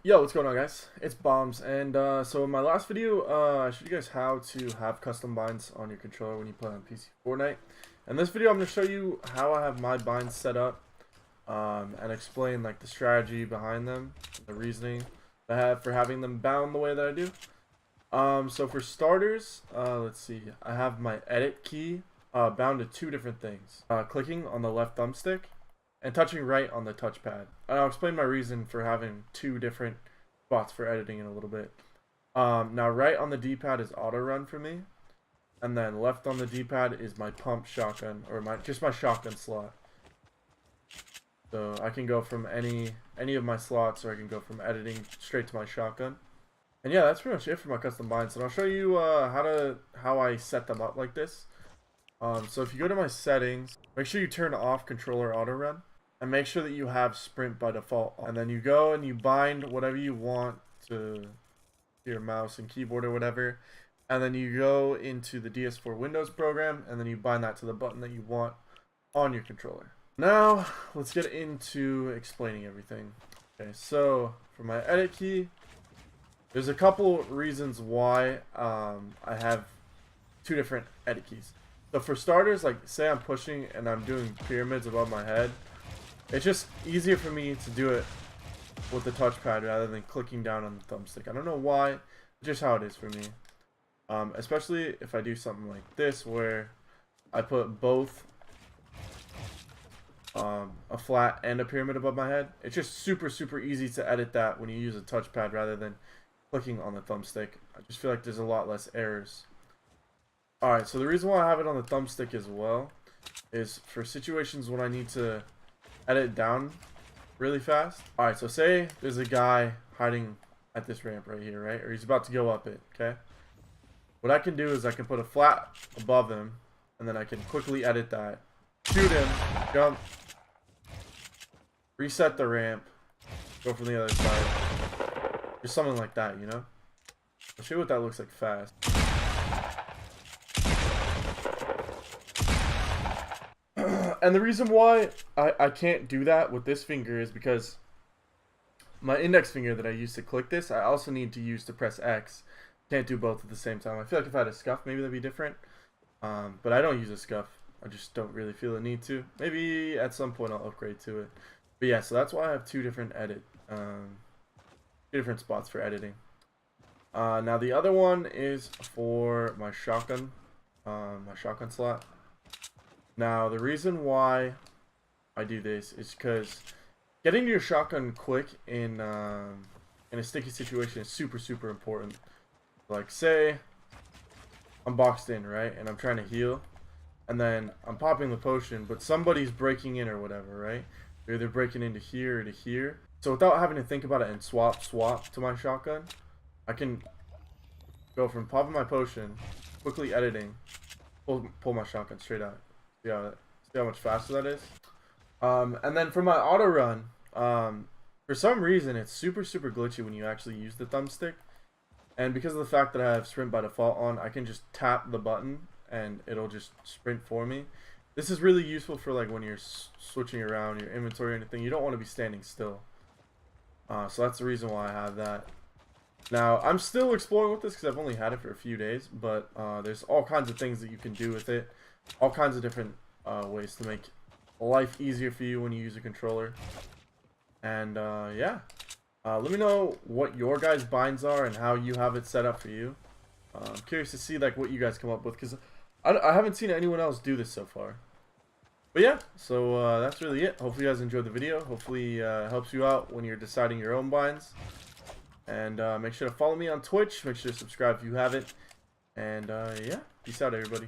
Yo, what's going on, guys? It's Bombs, and so in my last video, I showed you guys how to have custom binds on your controller when you play on PC Fortnite. In this video, I'm going to show you how I have my binds set up, and explain like the strategy behind them, the reasoning I have for having them bound the way that I do. So for starters, let's see, I have my edit key bound to two different things: clicking on the left thumbstick and touching right on the touchpad. And I'll explain my reason for having two different spots for editing in a little bit. Now right on the D-pad is auto run for me, and then left on the D-pad is my pump shotgun, or just my shotgun slot. So I can go from any of my slots, or I can go from editing straight to my shotgun. And yeah, that's pretty much it for my custom binds. And I'll show you how I set them up like this. So if you go to my settings, make sure you turn off controller auto run, and make sure that you have sprint by default. And then you go and you bind whatever you want to your mouse and keyboard or whatever. And then you go into the DS4 Windows program, and then you bind that to the button that you want on your controller. Now, let's get into explaining everything. Okay, so for my edit key, there's a couple reasons why I have two different edit keys. So for starters, like say I'm pushing and I'm doing pyramids above my head, it's just easier for me to do it with the touchpad rather than clicking down on the thumbstick. I don't know why, just how it is for me. Especially if I do something like this where I put both a flat and a pyramid above my head. It's just super easy to edit that when you use a touchpad rather than clicking on the thumbstick. I just feel like there's a lot less errors. Alright, so the reason why I have it on the thumbstick as well is for situations when I need to edit down really fast. Alright, so say there's a guy hiding at this ramp right here, right? Or he's about to go up it, okay? What I can do is I can put a flat above him, and then I can quickly edit that. Shoot him, jump, reset the ramp, go from the other side. Just something like that, you know? I'll show you what that looks like fast. And the reason why I can't do that with this finger is because my index finger that I use to click this, I also need to use to press X. Can't do both at the same time. I feel like if I had a scuff, maybe that'd be different. But I don't use a scuff. I just don't really feel the need to. Maybe at some point I'll upgrade to it. But yeah, so that's why I have two different spots for editing. Now the other one is for my shotgun slot. Now, the reason why I do this is because getting to your shotgun quick in a sticky situation is super important. Like, say I'm boxed in, right, and I'm trying to heal, and then I'm popping the potion, but somebody's breaking in or whatever, right? They're either breaking into here or to here. So without having to think about it and swap to my shotgun, I can go from popping my potion, quickly editing, pull my shotgun straight out. See how much faster that is. And then for my auto run, for some reason it's super glitchy when you actually use the thumbstick, and because of the fact that I have sprint by default on, I can just tap the button and it'll just sprint for me. This is really useful for like when you're switching around your inventory or anything. You don't want to be standing still. So that's the reason why I have that. Now I'm still exploring with this because I've only had it for a few days, but there's all kinds of things that you can do with it. All kinds of different ways to make life easier for you when you use a controller. And yeah, let me know what your guys' binds are and how you have it set up for you. I'm curious to see like what you guys come up with, because I haven't seen anyone else do this so far. But yeah, so that's really it. Hopefully you guys enjoyed the video. Hopefully it helps you out when you're deciding your own binds. And make sure to follow me on Twitch. Make sure to subscribe if you haven't. And yeah, peace out, everybody.